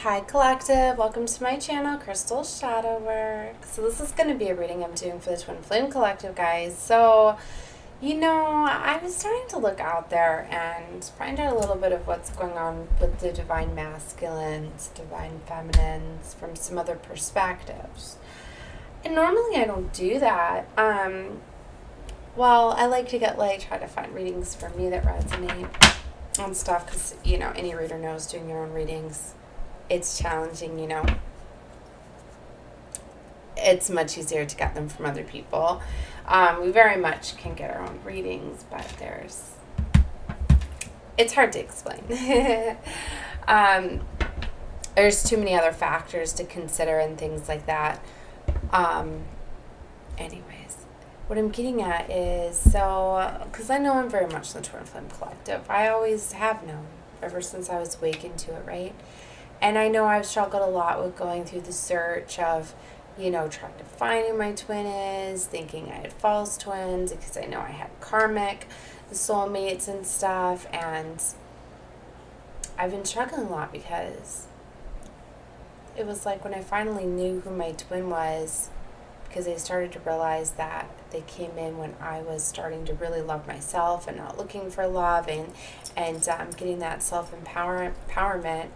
Hi Collective, welcome to my channel, Crystal Shadow Work. So this is going to be a reading I'm doing for the Twin Flame Collective, guys. So, I was starting to look out there and find out a little bit of what's going on with the Divine Masculines, Divine Feminines, from some other perspectives. And normally I don't do that. I like to try to find readings for me that resonate and stuff because, any reader knows doing your own readings, it's challenging, It's much easier to get them from other people. We very much can get our own readings, but it's hard to explain. There's too many other factors to consider and things like that. Anyways, what I'm getting at is, because I know I'm very much the Twin Flame Collective. I always have known, ever since I was awakened to it, right? And I know I've struggled a lot with going through the search of, trying to find who my twin is, thinking I had false twins because I know I had karmic soulmates and stuff. And I've been struggling a lot because it was like when I finally knew who my twin was, because I started to realize that they came in when I was starting to really love myself and not looking for love and getting that self-empowerment.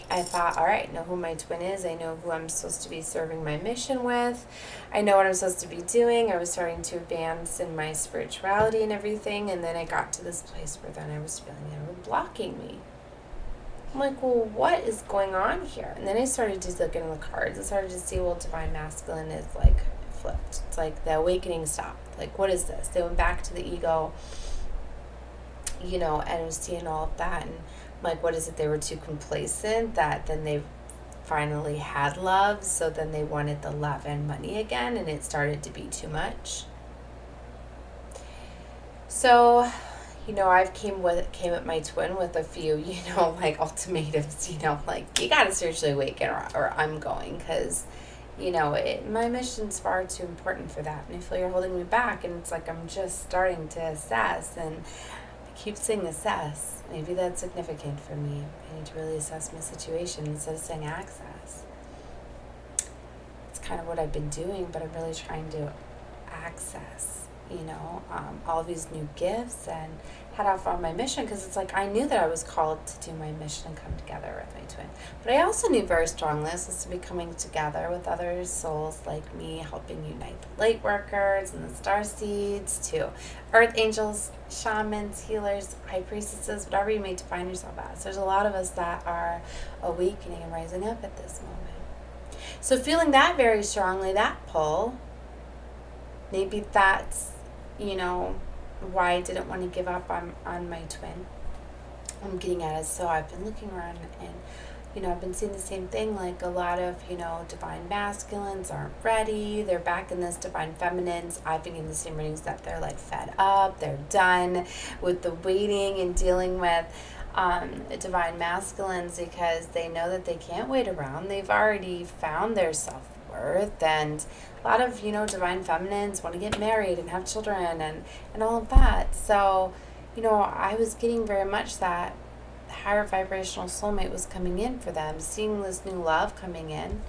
I thought, all right, I know who my twin is. I know who I'm supposed to be serving my mission with. I know what I'm supposed to be doing. I was starting to advance in my spirituality and everything. And then I got to this place where then I was feeling they were blocking me. I'm like, well, what is going on here? And then I started to look into the cards. I started to see, well, Divine Masculine is like flipped. It's like the awakening stopped. Like, what is this? They went back to the ego, and I was seeing all of that. And like, what is it? They were too complacent that then they finally had love, so then they wanted the love and money again, and it started to be too much. So, I've came at my twin with a few, ultimatums, like, you gotta seriously awaken or I'm going, because, my mission's far too important for that, and I feel you're holding me back, and it's like I'm just starting to assess, and I keep saying assess. Maybe that's significant for me. I need to really assess my situation instead of saying access. It's kind of what I've been doing, but I'm really trying to access, all these new gifts and head off on my mission, because it's like I knew that I was called to do my mission and come together with my twin. But I also knew very strongly this was to be coming together with other souls like me, helping unite the Lightworkers and the Starseeds to Earth Angels, Shamans, Healers, High Priestesses, whatever you may define yourself as. There's a lot of us that are awakening and rising up at this moment. So feeling that very strongly, that pull, maybe that's, why I didn't want to give up on my twin. I'm getting at it. So I've been looking around and, I've been seeing the same thing. Like a lot of, Divine Masculines aren't ready. They're back in this Divine Feminines. I've been getting the same readings that they're like fed up. They're done with the waiting and dealing with Divine Masculines because they know that they can't wait around. They've already found their self-worth, and a lot of, Divine Feminines want to get married and have children and all of that. So, I was getting very much that higher vibrational soulmate was coming in for them, seeing this new love coming in.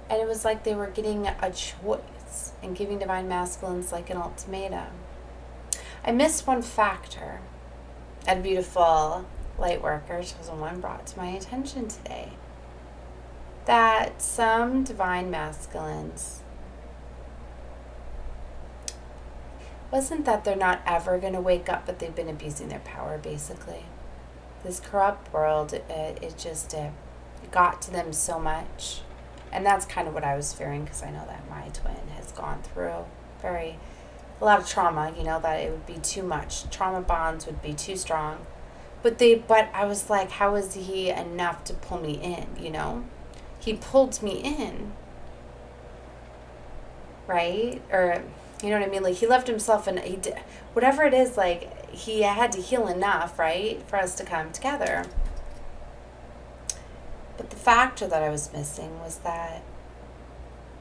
And it was like they were getting a choice and giving Divine Masculines like an ultimatum. I missed one factor. A beautiful Lightworker, chosen one, brought to my attention today. That some Divine Masculines, wasn't that they're not ever going to wake up, but they've been abusing their power, basically. This corrupt world, it got to them so much. And that's kind of what I was fearing, because I know that my twin has gone through a lot of trauma, that it would be too much. Trauma bonds would be too strong. But I was like, how is he enough to pull me in, He pulled me in, right? Or, you know what I mean? Like, he left himself, and he did whatever it is, like, he had to heal enough, right, for us to come together. But the factor that I was missing was that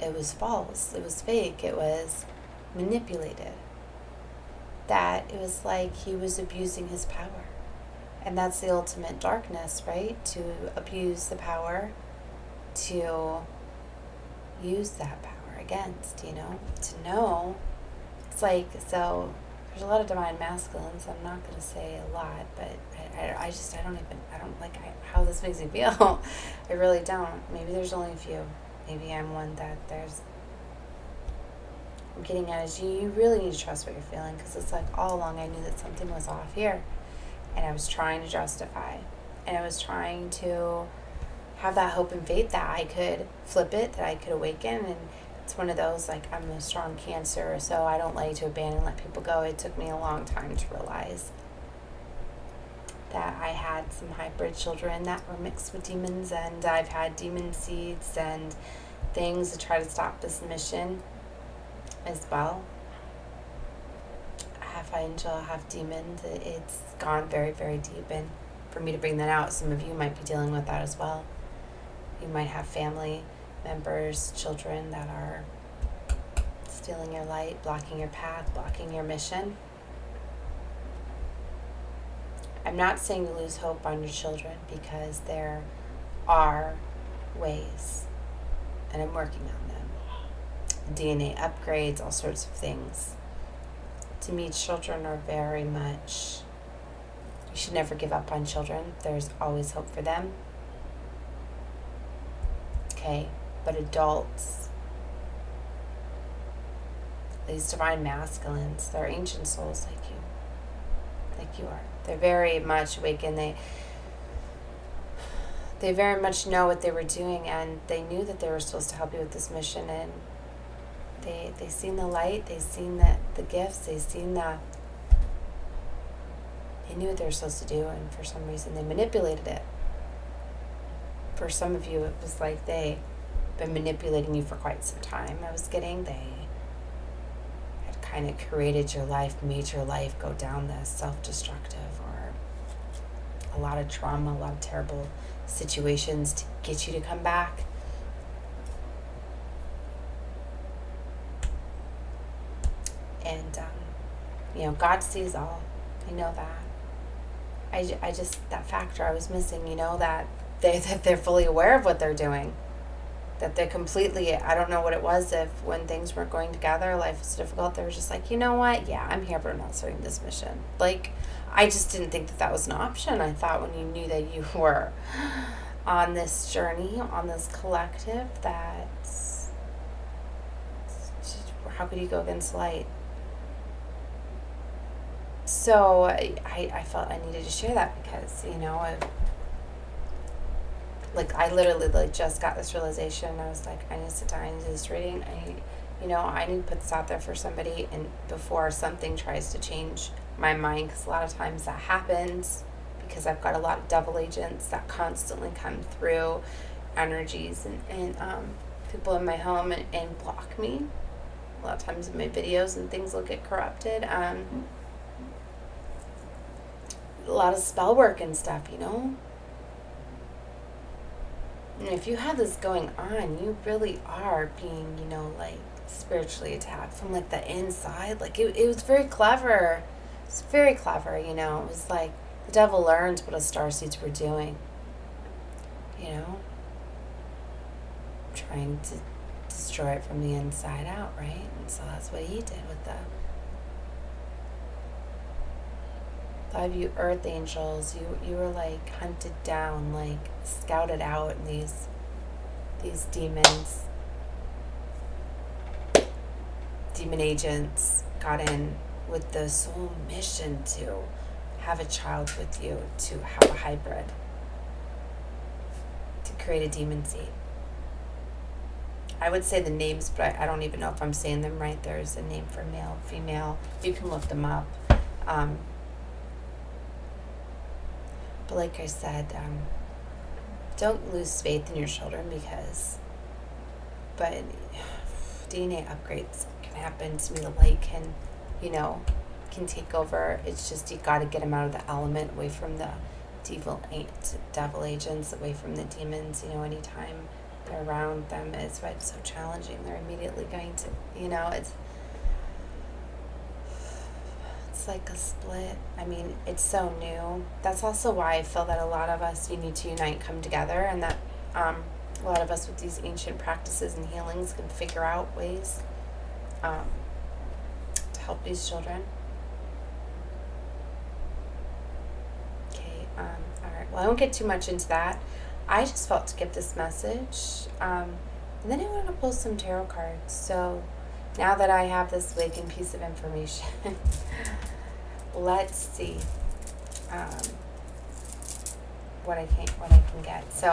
it was false. It was fake. It was manipulated. That it was like he was abusing his power. And that's the ultimate darkness, right? To abuse the power to use that power against, to know. It's like, so there's a lot of divine masculines. I'm not going to say a lot, but I don't like how this makes me feel. I really don't. Maybe there's only a few. Maybe I'm one that I'm getting at is you really need to trust what you're feeling, because it's like all along I knew that something was off here, and I was trying to justify, and I was trying to have that hope and faith that I could flip it, that I could awaken. And it's one of those, like, I'm a strong Cancer, so I don't like to abandon, let people go. It took me a long time to realize that I had some hybrid children that were mixed with demons, and I've had demon seeds and things to try to stop this mission as well. Half angel, half demon. It's gone very, very deep, and for me to bring that out, some of you might be dealing with that as well. You might have family members, children that are stealing your light, blocking your path, blocking your mission. I'm not saying to lose hope on your children, because there are ways, and I'm working on them. DNA upgrades, all sorts of things. To me, children are very much, you should never give up on children. There's always hope for them. Okay, but adults, these divine masculines, they're ancient souls like you are. They're very much awakened. They very much know what they were doing, and they knew that they were supposed to help you with this mission, and they seen the light, they seen the gifts, they knew what they were supposed to do, and for some reason they manipulated it. For some of you, it was like they've been manipulating you for quite some time. They had kind of created your life, made your life go down this self-destructive, or a lot of trauma, a lot of terrible situations to get you to come back. And, God sees all. I know that. I just, that factor I was missing, that they're fully aware of what they're doing. That they're completely, I don't know what it was, if when things weren't going together, life was difficult, they were just like, you know what, yeah, I'm here, but I'm not starting this mission. Like, I just didn't think that was an option. I thought when you knew that you were on this journey, on this collective, that how could you go against light? So I felt I needed to share that, because, I literally just got this realization. I was like, I need to sit down, I need to do this reading. I need to put this out there for somebody, and before something tries to change my mind, because a lot of times that happens, because I've got a lot of double agents that constantly come through, energies and people in my home and block me. A lot of times in my videos and things will get corrupted. A lot of spell work and stuff, And if you have this going on, you really are being, spiritually attacked from, the inside. It was very clever. It's very clever, It was like the devil learns what us starseeds were doing, Trying to destroy it from the inside out, right? And so that's what he did with the 5 you earth angels. You were hunted down, scouted out, and these demons, demon agents got in with the sole mission to have a child with you, to have a hybrid, to create a demon seed. I would say the names, but I don't even know if I'm saying them right. There's a name for male, female. You can look them up. But like I said, don't lose faith in your children, but DNA upgrades can happen. To me, the light can take over. It's just you got to get them out of the element, away from the devil agents, away from the demons. Anytime they're around them, it's why it's so challenging. They're immediately going to, it's like a split. It's so new. That's also why I feel that a lot of us, you need to unite, come together, and that A lot of us with these ancient practices and healings can figure out ways to help these children. Okay, all right. Well, I won't get too much into that. I just felt to give this message. And then I wanted to pull some tarot cards. So now that I have this Awaken piece of information, let's see what I can get. So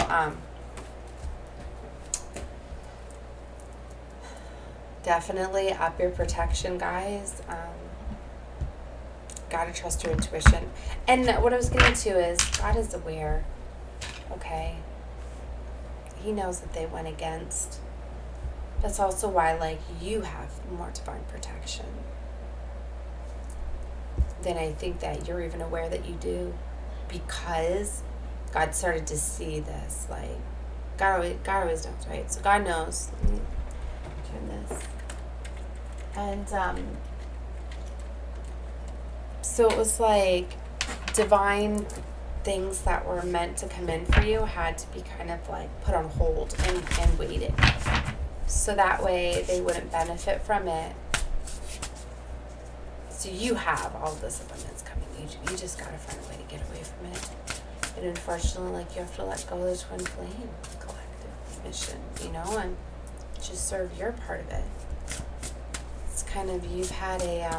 definitely up your protection, guys. Gotta trust your intuition. And what I was getting to is God is aware. Okay, He knows that they went against. That's also why, like, you have more divine protection than I think that you're even aware that you do, because God started to see this. Like, God always knows, right? So God knows. Let me turn this. And so it was like divine things that were meant to come in for you had to be kind of like put on hold and waited. So that way they wouldn't benefit from it. So you have all this abundance coming. You just got to find a way to get away from it. And unfortunately, like, you have to let go of the twin flame collective mission, and just serve your part of it. It's kind of, you've had a,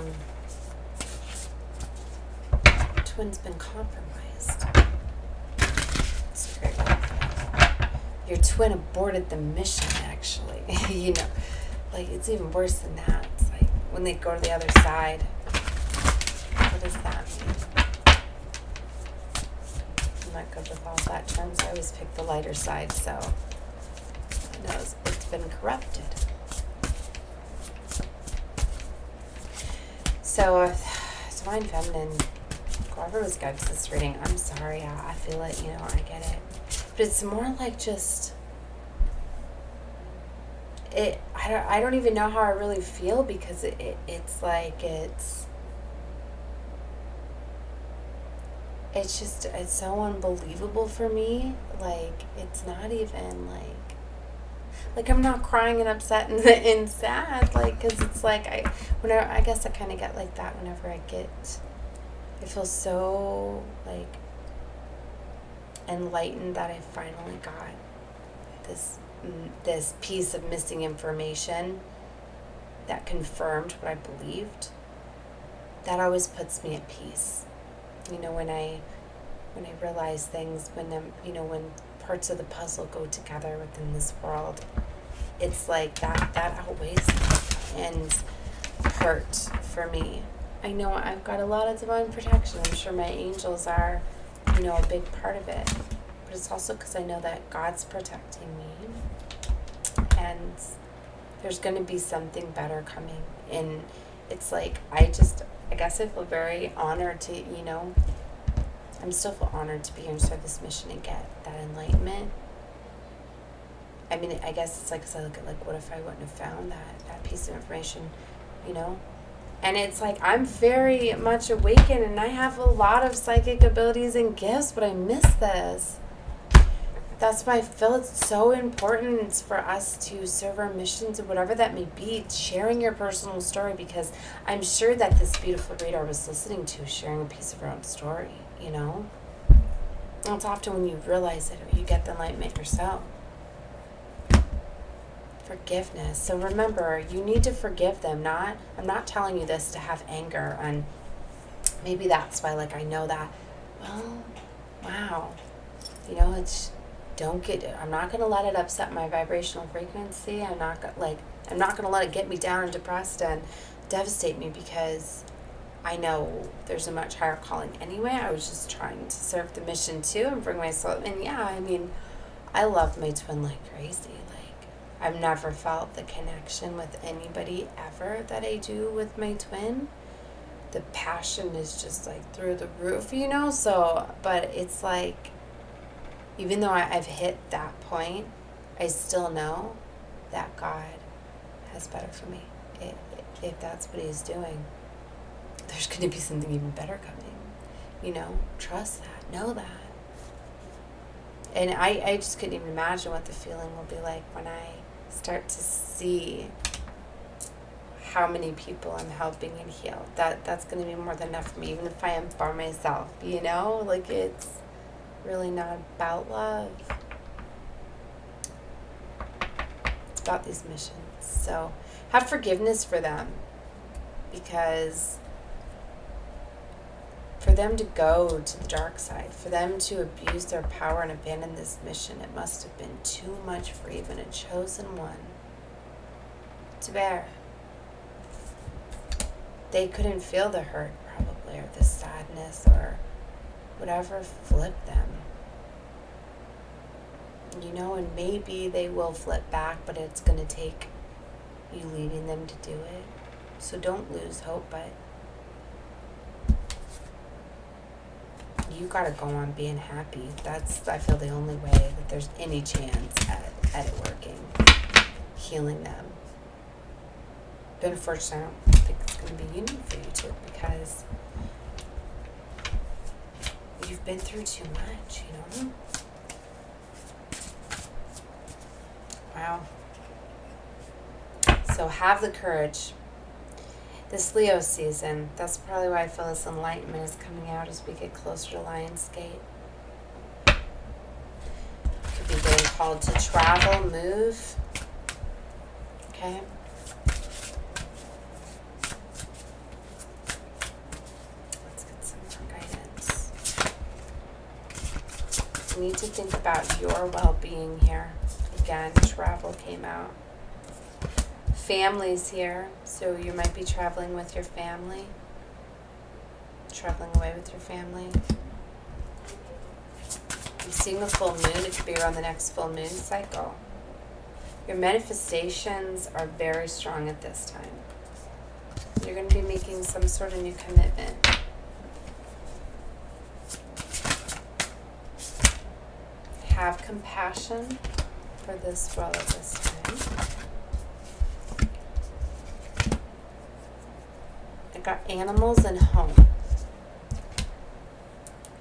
twin's been compromised. It's a great word. Your twin aborted the mission, actually. Like, it's even worse than that. It's like when they go to the other side. What does that mean? I'm not good with all that terms. I always pick the lighter side, so it knows it's been corrupted. So, Divine Feminine, whoever was guided to this reading, I'm sorry. I feel it, I get it. But it's more like just, I don't even know how I really feel, because it's like it's just, it's so unbelievable for me. Like, it's not even like I'm not crying and upset and sad, like, because it's like, I guess I kind of get like that whenever I feel so, like, enlightened that I finally got this piece of missing information that confirmed what I believed. That always puts me at peace. When I realize things, when parts of the puzzle go together within this world, it's like that outweighs and hurt for me. I know I've got a lot of divine protection. I'm sure my angels are, a big part of it. But it's also because I know that God's protecting and there's going to be something better coming. And it's like, I guess I feel very honored to, I'm still feel honored to be here and serve this mission and get that enlightenment. I mean, I guess it's like, because I look at, like, what if I wouldn't have found that piece of information, And it's like, I'm very much awakened and I have a lot of psychic abilities and gifts, but I miss this. That's why I feel it's so important for us to serve our missions and whatever that may be, sharing your personal story, because I'm sure that this beautiful reader I was listening to sharing a piece of her own story, And it's often when you realize it or you get the enlightenment yourself. Forgiveness. So remember, you need to forgive them. I'm not telling you this to have anger, and maybe that's why, like, I know that, well, wow, it's, I'm not going to let it upset my vibrational frequency. I'm not going to let it get me down and depressed and devastate me, because I know there's a much higher calling anyway. I was just trying to serve the mission too and bring my soul. And yeah, I mean, I love my twin like crazy. Like, I've never felt the connection with anybody ever that I do with my twin. The passion is just like through the roof, So, but it's like, even though I've hit that point, I still know that God has better for me. If that's what He's doing, there's going to be something even better coming. Trust that. Know that. And I just couldn't even imagine what the feeling will be like when I start to see how many people I'm helping and heal. That's going to be more than enough for me, even if I am by myself, you know? Like, it's really not about love. It's about these missions. So have forgiveness for them, because for them to go to the dark side, for them to abuse their power and abandon this mission, it must have been too much for even a chosen one to bear. They couldn't feel the hurt, probably, or the sadness, or whatever flipped them. You know, and maybe they will flip back, but it's going to take you leading them to do it. So don't lose hope, but you got to go on being happy. That's, I feel, the only way that there's any chance at it working, healing them. But unfortunately, I don't think it's going to be unique for you too, because you've been through too much, you know? Wow. So have the courage. This Leo season, that's probably why I feel this enlightenment is coming out as we get closer to Lion's Gate. Could be getting called to travel, move. Okay? Let's get some more guidance. You need to think about your well-being here. Again, travel came out. Families here, so you might be traveling with your family, traveling away with your family. I'm seeing a full moon. It could be around the next full moon cycle. Your manifestations are very strong at this time. You're going to be making some sort of new commitment. Have compassion for this world at this time. I got animals and home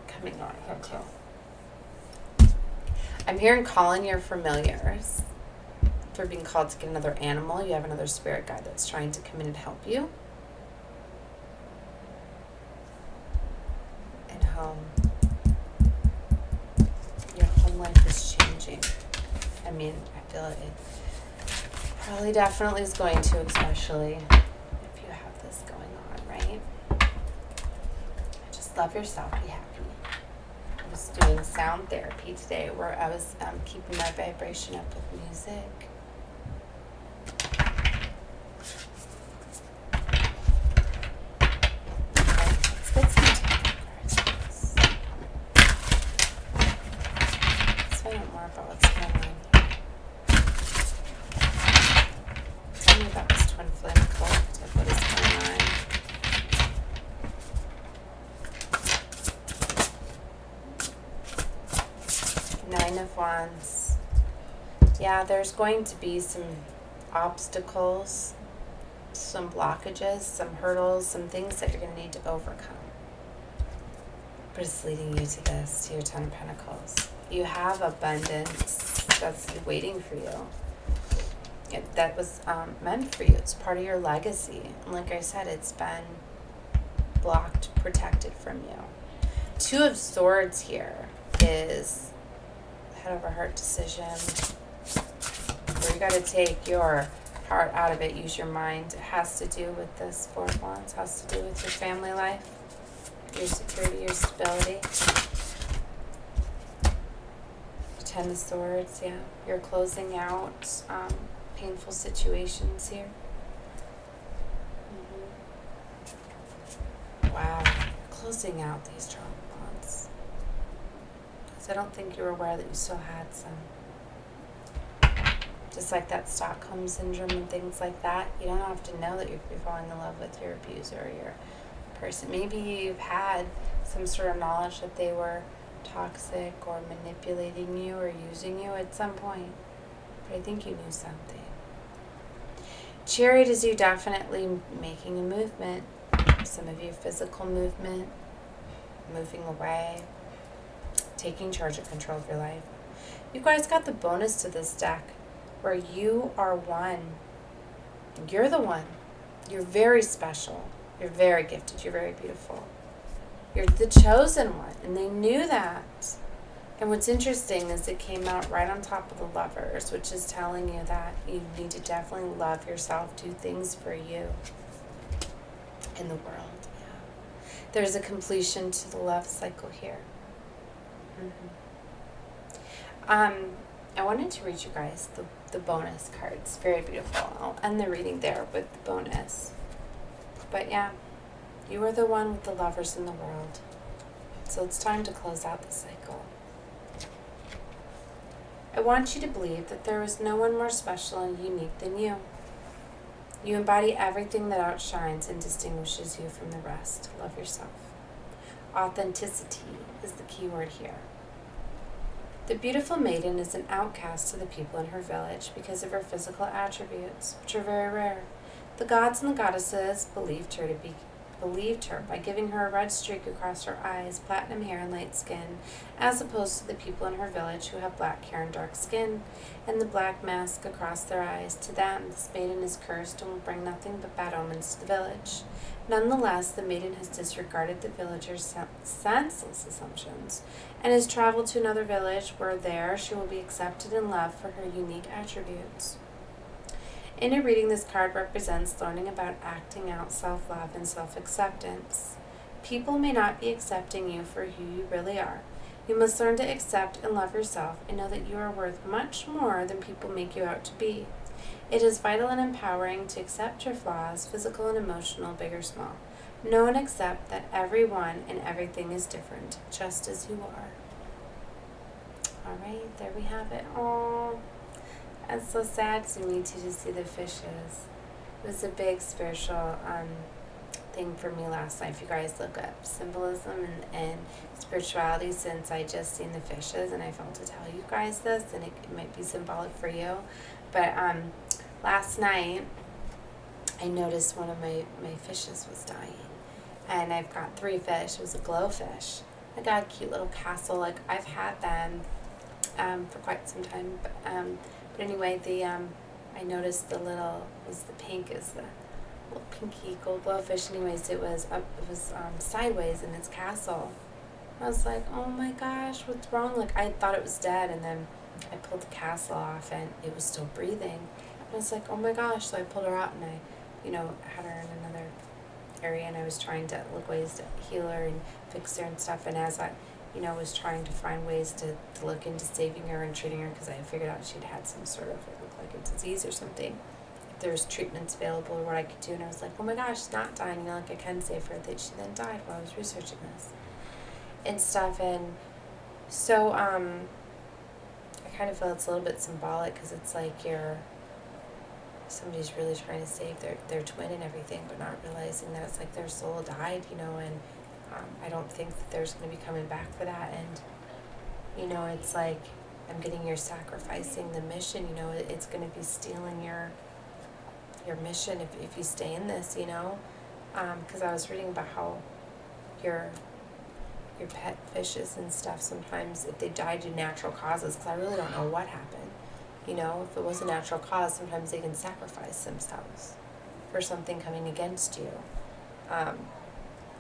coming on here too. I'm hearing calling your familiars. For being called to get another animal, you have another spirit guide that's trying to come in and help you. And home. Your home life is changing. I mean, I feel it probably definitely is going to, especially if you have this going on, right? Just love yourself, be happy. I was doing sound therapy today where I was keeping my vibration up with music. Yeah, there's going to be some obstacles, some blockages, some hurdles, some things that you're going to need to overcome. But it's leading you to this, to your Ten of Pentacles. You have abundance that's waiting for you. That was meant for you. It's part of your legacy. And like I said, it's been blocked, protected from you. Two of Swords here is head over heart decision. Where you got to take your heart out of it, use your mind. It has to do with this Four of Wands, has to do with your family life, your security, your stability. Ten of Swords, yeah. You're closing out painful situations here. Wow, closing out these trauma bonds. Because I don't think you were aware that you still had some. Just like that Stockholm Syndrome and things like that. You don't have to know that you're falling in love with your abuser or your person. Maybe you've had some sort of knowledge that they were toxic or manipulating you or using you at some point. But I think you knew something. Chariot is you definitely making a movement. Some of you physical movement, moving away, taking charge of control of your life. You guys got the bonus to this deck where you are one. You're the one. You're very special. You're very gifted. You're very beautiful. You're the chosen one. And they knew that. And what's interesting is it came out right on top of the Lovers, which is telling you that you need to definitely love yourself, do things for you in the world. Yeah. There's a completion to the love cycle here. I wanted to read you guys the bonus cards. Very beautiful. I'll end the reading there with the bonus. But yeah, you are the one with the Lovers in the world. So it's time to close out the cycle. I want you to believe that there is no one more special and unique than you. You embody everything that outshines and distinguishes you from the rest. Love yourself. Authenticity is the key word here. The beautiful maiden is an outcast to the people in her village because of her physical attributes, which are very rare. The gods and the goddesses believed her by giving her a red streak across her eyes, platinum hair, and light skin, as opposed to the people in her village who have black hair and dark skin, and the black mask across their eyes. To them, this maiden is cursed and will bring nothing but bad omens to the village. Nonetheless, the maiden has disregarded the villagers' senseless assumptions and has traveled to another village where there she will be accepted and loved for her unique attributes. In a reading, this card represents learning about acting out self-love and self-acceptance. People may not be accepting you for who you really are. You must learn to accept and love yourself and know that you are worth much more than people make you out to be. It is vital and empowering to accept your flaws, physical and emotional, big or small. Know and accept that everyone and everything is different, just as you are. All right, there we have it. Oh. It's so sad to me to just see the fishes. It was a big spiritual thing for me last night. If you guys look up symbolism and spirituality, since I just seen the fishes and I felt to tell you guys this, and it might be symbolic for you. But last night I noticed one of my fishes was dying. And I've got 3 fish. It was a glowfish. I got a cute little castle. Like, I've had them for quite some time. But anyway, I noticed the pink is the little pinky gold glowfish. Anyways, it was sideways in its castle. I was like, oh my gosh, what's wrong? Like, I thought it was dead, and then I pulled the castle off, and it was still breathing. And I was like, oh my gosh. So I pulled her out, and I, had her in another area, and I was trying to look ways to heal her and fix her and stuff. And as I was trying to find ways to look into saving her and treating her, because I figured out she'd had some sort of, it looked like a disease or something, if there's treatments available or what I could do. And I was like, oh my gosh, she's not dying, like I can save her. That she then died while I was researching this and stuff. And so I kind of feel it's a little bit symbolic, because it's like somebody's really trying to save their twin and everything, but not realizing that it's like their soul died, and I don't think that there's going to be coming back for that. And it's like, I'm getting you're sacrificing the mission. It's going to be stealing your mission if you stay in this. Because I was reading about how your pet fishes and stuff, sometimes if they die due to natural causes, because I really don't know what happened. If it was a natural cause, sometimes they can sacrifice themselves for something coming against you.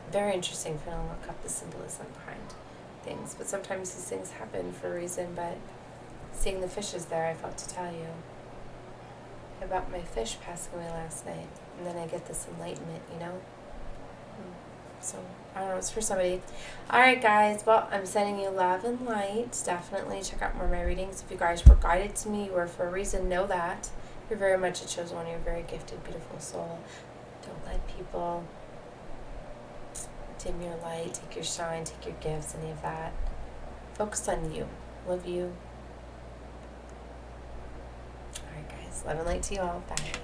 Very interesting if you don't look up the symbolism behind things. But sometimes these things happen for a reason. But seeing the fishes there, I felt to tell you about my fish passing away last night. And then I get this enlightenment, So, I don't know, it's for somebody. Alright, guys. Well, I'm sending you love and light. Definitely check out more of my readings. If you guys were guided to me, you were for a reason. Know that. You're very much a chosen one. You're a very gifted, beautiful soul. Don't let people dim your light, take your shine, take your gifts, any of that. Focus on you. Love you. Alright, guys. Love and light to you all. Bye.